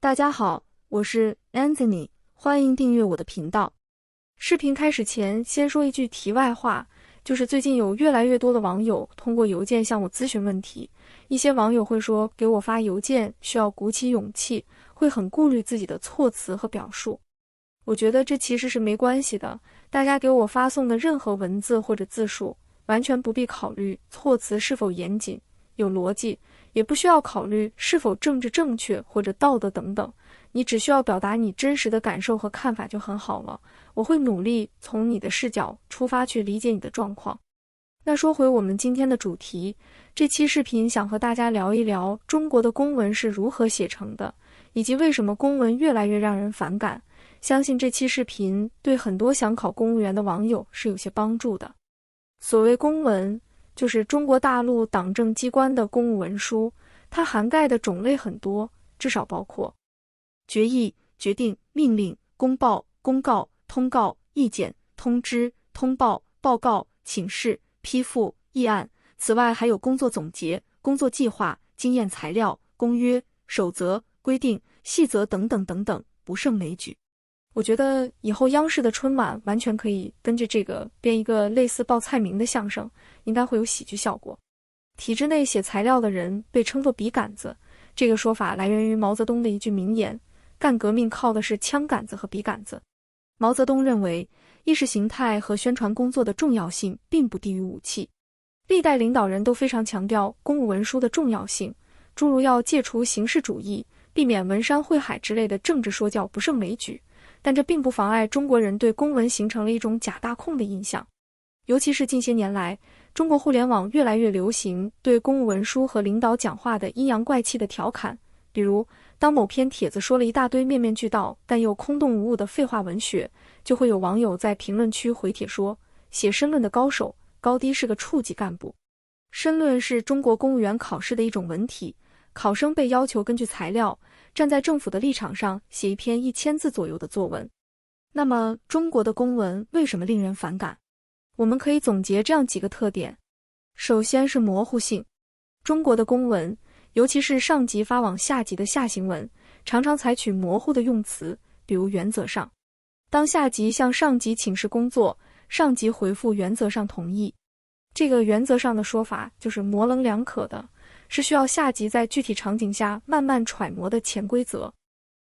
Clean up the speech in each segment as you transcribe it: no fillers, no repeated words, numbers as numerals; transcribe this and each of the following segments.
大家好，我是 Anthony， 欢迎订阅我的频道。视频开始前，先说一句题外话，就是最近有越来越多的网友通过邮件向我咨询问题。一些网友会说，给我发邮件需要鼓起勇气，会很顾虑自己的措辞和表述。我觉得这其实是没关系的，大家给我发送的任何文字或者字数，完全不必考虑措辞是否严谨、有逻辑，也不需要考虑是否政治正确或者道德等等，你只需要表达你真实的感受和看法就很好了。我会努力从你的视角出发去理解你的状况。那说回我们今天的主题，这期视频想和大家聊一聊中国的公文是如何写成的，以及为什么公文越来越让人反感。相信这期视频对很多想考公务员的网友是有些帮助的。所谓公文，就是中国大陆党政机关的公务文书，它涵盖的种类很多，至少包括决议、决定、命令、公报、公告、通告、意见、通知、通报、报告、请示、批复、议案。此外还有工作总结、工作计划、经验材料、公约、守则、规定、细则等等等等，不胜枚举。我觉得以后央视的春晚完全可以根据这个编一个类似报菜名的相声，应该会有喜剧效果。体制内写材料的人被称作笔杆子，这个说法来源于毛泽东的一句名言：干革命靠的是枪杆子和笔杆子。毛泽东认为，意识形态和宣传工作的重要性并不低于武器。历代领导人都非常强调公务文书的重要性，诸如要戒除形式主义，避免文山会海之类的政治说教不胜枚举。但这并不妨碍中国人对公文形成了一种假大空的印象。尤其是近些年来，中国互联网越来越流行对公务文书和领导讲话的阴阳怪气的调侃，比如当某篇帖子说了一大堆面面俱到但又空洞无物的废话文学，就会有网友在评论区回帖说，写申论的高手高低是个处级干部。申论是中国公务员考试的一种文体，考生被要求根据材料，站在政府的立场上写一篇1000字左右的作文。那么中国的公文为什么令人反感？我们可以总结这样几个特点。首先是模糊性。中国的公文，尤其是上级发往下级的下行文，常常采取模糊的用词，比如原则上。当下级向上级请示工作，上级回复原则上同意。这个原则上的说法就是模棱两可的，是需要下级在具体场景下慢慢揣摩的潜规则。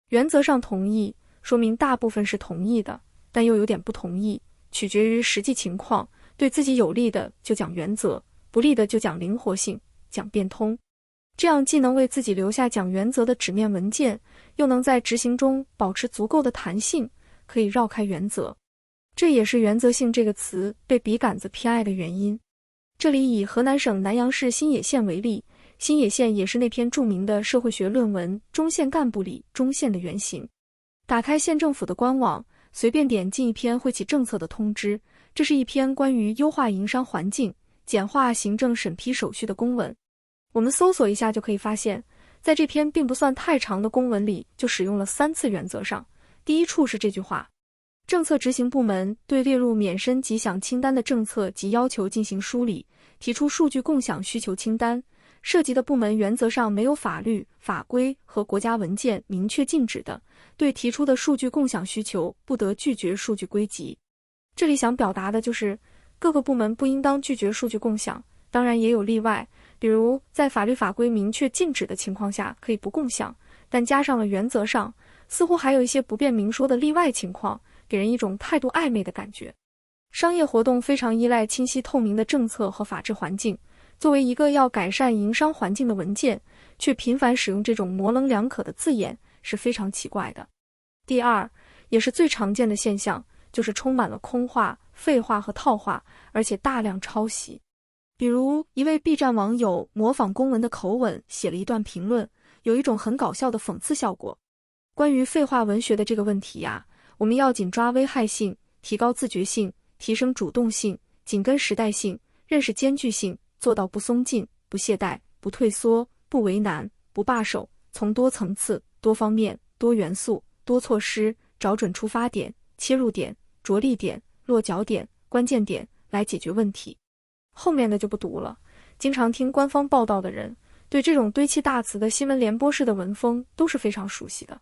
原则上同意，说明大部分是同意的，但又有点不同意，取决于实际情况，对自己有利的就讲原则，不利的就讲灵活性，讲变通。这样既能为自己留下讲原则的纸面文件，又能在执行中保持足够的弹性，可以绕开原则。这也是原则性这个词被笔杆子偏爱的原因。这里以河南省南阳市新野县为例，新野县也是那篇著名的社会学论文《中县干部》里中县的原型。打开县政府的官网，随便点进一篇会起政策的通知，这是一篇关于优化营商环境、简化行政审批手续的公文。我们搜索一下就可以发现，在这篇并不算太长的公文里，就使用了3次原则上。第一处是这句话：政策执行部门对列入免申即享清单的政策及要求进行梳理，提出数据共享需求清单，涉及的部门原则上没有法律、法规和国家文件明确禁止的，对提出的数据共享需求不得拒绝数据归集。这里想表达的就是各个部门不应当拒绝数据共享，当然也有例外，比如在法律法规明确禁止的情况下可以不共享，但加上了原则上，似乎还有一些不便明说的例外情况，给人一种态度暧昧的感觉。商业活动非常依赖清晰透明的政策和法治环境，作为一个要改善营商环境的文件，却频繁使用这种模棱两可的字眼，是非常奇怪的。第二，也是最常见的现象，就是充满了空话、废话和套话，而且大量抄袭。比如一位 B 站网友模仿公文的口吻写了一段评论，有一种很搞笑的讽刺效果。关于废话文学的这个问题呀，我们要紧抓危害性，提高自觉性，提升主动性，紧跟时代性，认识艰巨性，做到不松劲、不懈怠、不退缩、不为难、不罢手，从多层次、多方面、多元素、多措施，找准出发点、切入点、着力点、落脚点、关键点来解决问题。后面的就不读了，经常听官方报道的人，对这种堆砌大词的新闻联播式的文风都是非常熟悉的。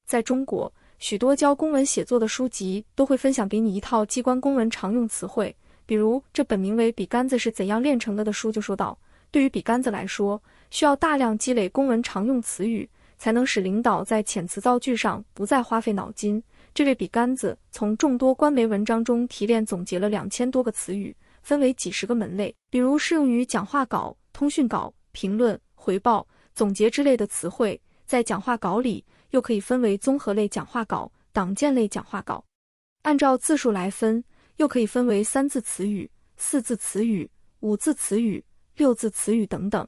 在中国，许多教公文写作的书籍都会分享给你一套机关公文常用词汇，比如这本名为《笔杆子是怎样炼成的》的书就说到，对于笔杆子来说，需要大量积累公文常用词语，才能使领导在遣词造句上不再花费脑筋。这位笔杆子从众多官媒文章中提炼总结了2000多个词语，分为几十个门类，比如适用于讲话稿、通讯稿、评论、回报、总结之类的词汇，在讲话稿里又可以分为综合类讲话稿、党建类讲话稿。按照字数来分，又可以分为3字词语、4字词语、5字词语、6字词语等等。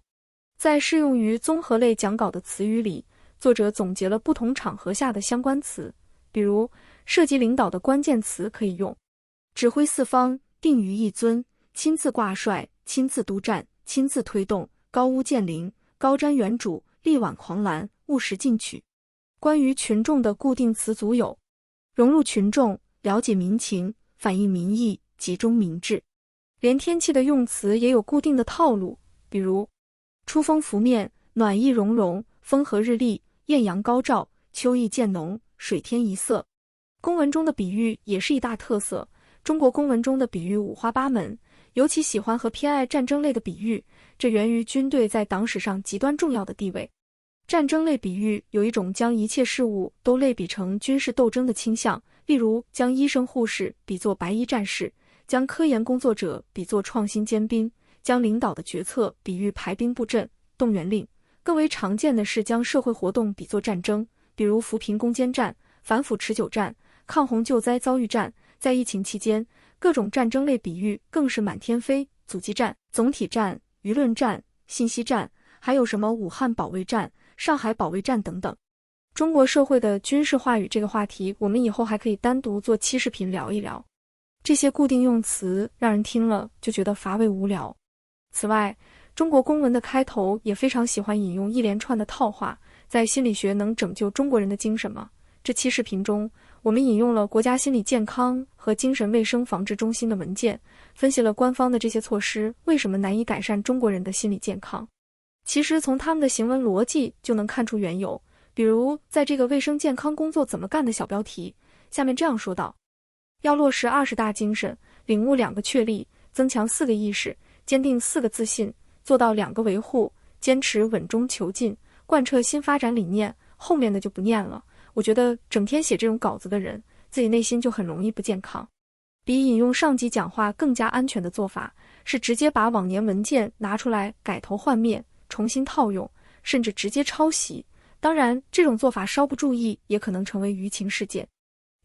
在适用于综合类讲稿的词语里，作者总结了不同场合下的相关词，比如涉及领导的关键词可以用指挥四方、定于一尊、亲自挂帅、亲自督战、亲自推动、高屋建瓴、高瞻远瞩、力挽狂澜、务实进取。关于群众的固定词组有融入群众、了解民情、反映民意、集中民智。连天气的用词也有固定的套路，比如出风拂面、暖意融融、风和日丽、艳阳高照、秋意渐浓、水天一色。公文中的比喻也是一大特色，中国公文中的比喻五花八门，尤其喜欢和偏爱战争类的比喻，这源于军队在党史上极端重要的地位。战争类比喻有一种将一切事物都类比成军事斗争的倾向，例如将医生护士比作白衣战士，将科研工作者比作创新尖兵，将领导的决策比喻排兵布阵、动员令。更为常见的是将社会活动比作战争，比如扶贫攻坚战、反腐持久战、抗洪救灾遭遇战。在疫情期间，各种战争类比喻更是满天飞，阻击战、总体战、舆论战、信息战，还有什么武汉保卫战、上海保卫战等等。中国社会的军事话语这个话题，我们以后还可以单独做期视频聊一聊。这些固定用词让人听了就觉得乏味无聊。此外，中国公文的开头也非常喜欢引用一连串的套话，在心理学能拯救中国人的精神吗？这期视频中，我们引用了国家心理健康和精神卫生防治中心的文件，分析了官方的这些措施为什么难以改善中国人的心理健康。其实从他们的行文逻辑就能看出缘由，比如在这个卫生健康工作怎么干的小标题，下面这样说道：要落实20大精神，领悟2个确立，增强4个意识，坚定4个自信，做到2个维护，坚持稳中求进，贯彻新发展理念。后面的就不念了，我觉得整天写这种稿子的人，自己内心就很容易不健康。比引用上级讲话更加安全的做法，是直接把往年文件拿出来改头换面，重新套用，甚至直接抄袭。当然，这种做法稍不注意，也可能成为舆情事件。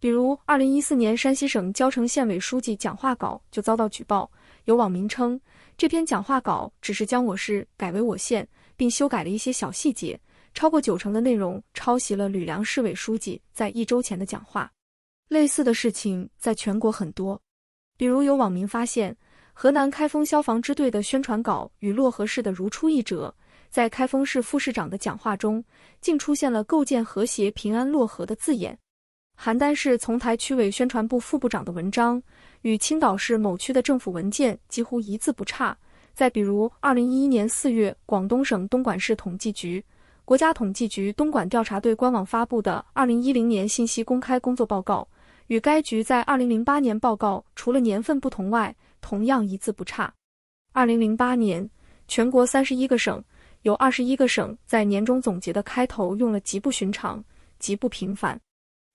比如2014年山西省交城县委书记讲话稿就遭到举报，有网民称这篇讲话稿只是将我市改为我县，并修改了一些小细节，超过90%的内容抄袭了吕梁市委书记在1周前的讲话。类似的事情在全国很多，比如有网民发现河南开封消防支队的宣传稿与漯河市的如出一辙，在开封市副市长的讲话中竟出现了构建和谐平安漯河的字眼。邯郸市丛台区委宣传部副部长的文章与青岛市某区的政府文件几乎一字不差。再比如2011年4月广东省东莞市统计局、国家统计局东莞调查队官网发布的2010年信息公开工作报告，与该局在2008年报告除了年份不同外，同样一字不差。2008年，全国31个省，有21个省在年终总结的开头用了极不寻常、极不平凡。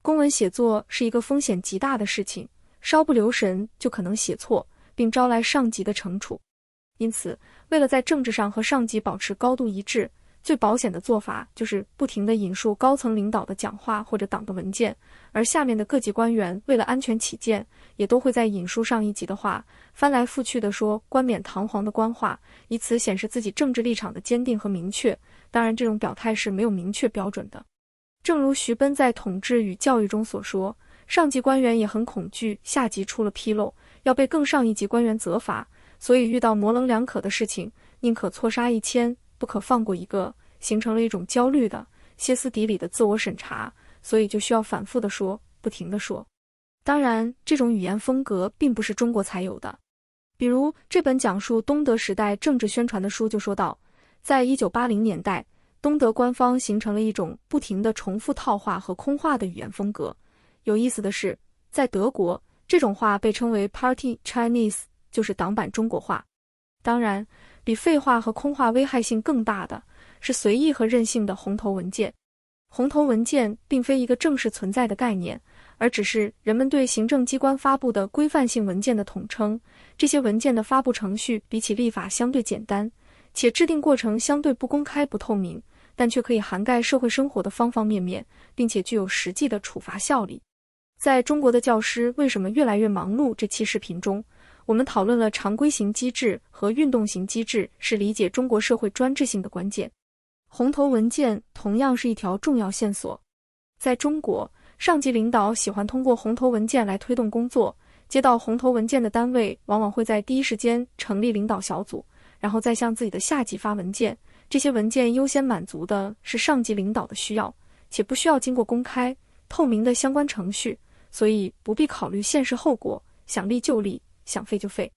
公文写作是一个风险极大的事情，稍不留神就可能写错，并招来上级的惩处。因此，为了在政治上和上级保持高度一致，最保险的做法就是不停地引述高层领导的讲话或者党的文件，而下面的各级官员为了安全起见，也都会在引述上一级的话，翻来覆去地说冠冕堂皇的官话，以此显示自己政治立场的坚定和明确。当然，这种表态是没有明确标准的。正如徐奔在《统治与教育》中所说，上级官员也很恐惧下级出了纰漏，要被更上一级官员责罚，所以遇到模棱两可的事情，宁可错杀1000，不可放过一个，形成了一种焦虑的、歇斯底里的自我审查，所以就需要反复地说，不停地说。当然，这种语言风格并不是中国才有的。比如这本讲述东德时代政治宣传的书就说到，在1980年代，东德官方形成了一种不停地重复套话和空话的语言风格。有意思的是，在德国，这种话被称为 Party Chinese， 就是党版中国话。当然，比废话和空话危害性更大的是随意和任性的红头文件。红头文件并非一个正式存在的概念，而只是人们对行政机关发布的规范性文件的统称。这些文件的发布程序比起立法相对简单，且制定过程相对不公开不透明，但却可以涵盖社会生活的方方面面，并且具有实际的处罚效力。在中国的教师为什么越来越忙碌这期视频中，我们讨论了常规型机制和运动型机制是理解中国社会专制性的关键。红头文件同样是一条重要线索。在中国，上级领导喜欢通过红头文件来推动工作，接到红头文件的单位往往会在第一时间成立领导小组，然后再向自己的下级发文件。这些文件优先满足的是上级领导的需要，且不需要经过公开、透明的相关程序，所以不必考虑现实后果，想立就立，想废就废。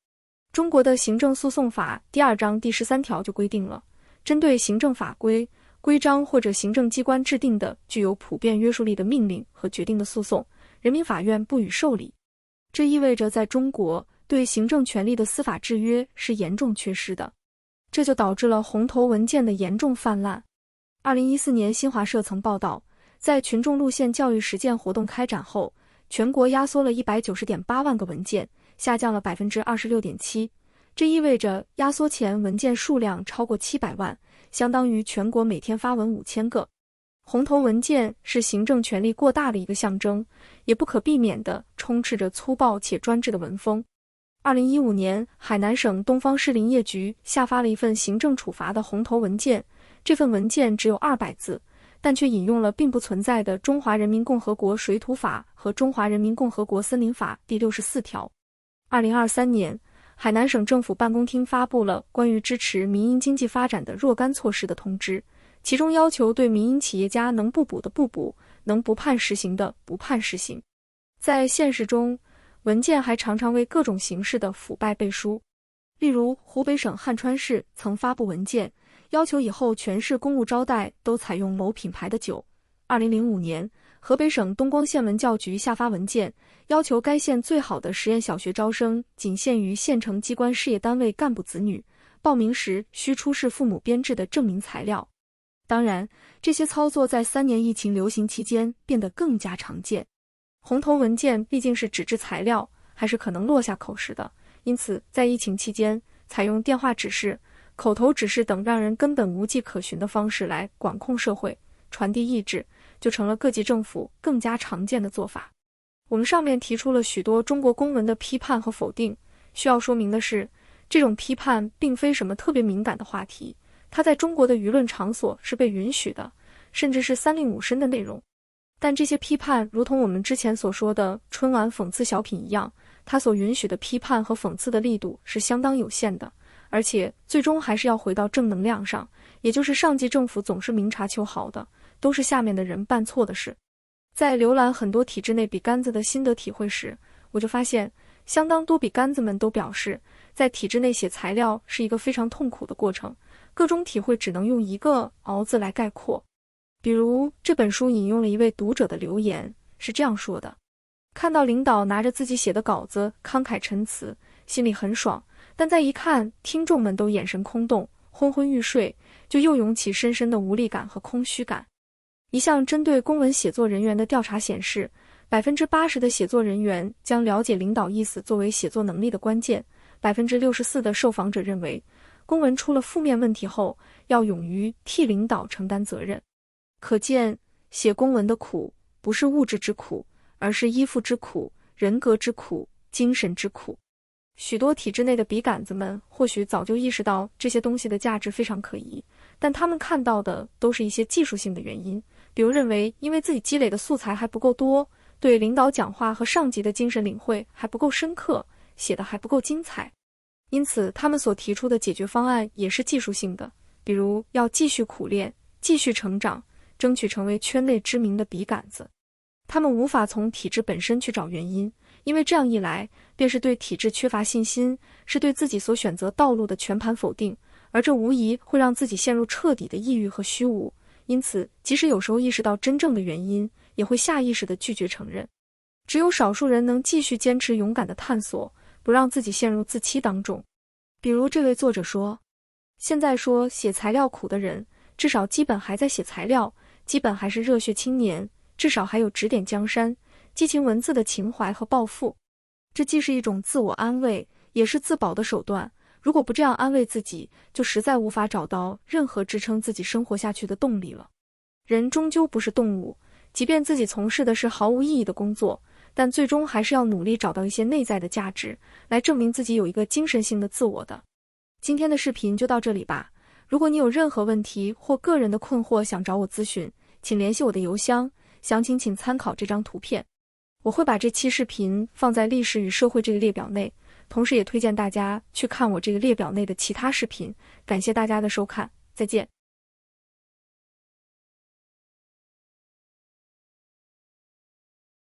中国的行政诉讼法第2章第13条就规定了，针对行政法规、规章或者行政机关制定的具有普遍约束力的命令和决定的诉讼，人民法院不予受理。这意味着在中国，对行政权力的司法制约是严重缺失的，这就导致了红头文件的严重泛滥。2014年新华社曾报道，在群众路线教育实践活动开展后，全国压缩了190.8万个文件，下降了 26.7%。这意味着压缩前文件数量超过700万，相当于全国每天发文5000个。红头文件是行政权力过大的一个象征，也不可避免地充斥着粗暴且专制的文风。2015年，海南省东方市林业局下发了一份行政处罚的红头文件，这份文件只有200字，但却引用了并不存在的《中华人民共和国水土法》和《中华人民共和国森林法》第64条。2023年，海南省政府办公厅发布了关于支持民营经济发展的若干措施的通知，其中要求对民营企业家能不补的不补，能不判实行的不判实行。在现实中，文件还常常为各种形式的腐败背书。例如，湖北省汉川市曾发布文件，要求以后全市公务招待都采用某品牌的酒。2005年，河北省东光县文教局下发文件，要求该县最好的实验小学招生仅限于县城机关事业单位干部子女，报名时需出示父母编制的证明材料。当然，这些操作在3年疫情流行期间变得更加常见。红头文件毕竟是纸质材料，还是可能落下口实的，因此在疫情期间，采用电话指示、口头指示等让人根本无迹可寻的方式来管控社会、传递意志，就成了各级政府更加常见的做法。我们上面提出了许多中国公文的批判和否定，需要说明的是，这种批判并非什么特别敏感的话题，它在中国的舆论场所是被允许的，甚至是三令五申的内容。但这些批判如同我们之前所说的春晚讽刺小品一样，它所允许的批判和讽刺的力度是相当有限的，而且最终还是要回到正能量上，也就是上级政府总是明察秋毫的，都是下面的人办错的事。在浏览很多体制内笔杆子的心得体会时，我就发现相当多笔杆子们都表示，在体制内写材料是一个非常痛苦的过程，各种体会只能用一个“熬”字来概括。比如这本书引用了一位读者的留言，是这样说的：看到领导拿着自己写的稿子慷慨陈词，心里很爽，但再一看听众们都眼神空洞，昏昏欲睡，就又涌起深深的无力感和空虚感。一项针对公文写作人员的调查显示，80%的写作人员将了解领导意思作为写作能力的关键，64%的受访者认为，公文出了负面问题后，要勇于替领导承担责任。可见，写公文的苦，不是物质之苦，而是依附之苦、人格之苦、精神之苦。许多体制内的笔杆子们或许早就意识到这些东西的价值非常可疑，但他们看到的都是一些技术性的原因，比如认为因为自己积累的素材还不够多，对领导讲话和上级的精神领会还不够深刻，写得还不够精彩。因此，他们所提出的解决方案也是技术性的，比如要继续苦练、继续成长，争取成为圈内知名的笔杆子。他们无法从体制本身去找原因，因为这样一来，便是对体制缺乏信心，是对自己所选择道路的全盘否定，而这无疑会让自己陷入彻底的抑郁和虚无，因此，即使有时候意识到真正的原因，也会下意识地拒绝承认。只有少数人能继续坚持勇敢地探索，不让自己陷入自欺当中。比如这位作者说，现在说写材料苦的人，至少基本还在写材料，基本还是热血青年，至少还有指点江山、激情文字的情怀和抱负。这既是一种自我安慰，也是自保的手段。如果不这样安慰自己，就实在无法找到任何支撑自己生活下去的动力了。人终究不是动物，即便自己从事的是毫无意义的工作，但最终还是要努力找到一些内在的价值，来证明自己有一个精神性的自我的。今天的视频就到这里吧。如果你有任何问题或个人的困惑想找我咨询，请联系我的邮箱，详情请参考这张图片。我会把这期视频放在历史与社会这个列表内，同时也推荐大家去看我这个列表内的其他视频。感谢大家的收看，再见。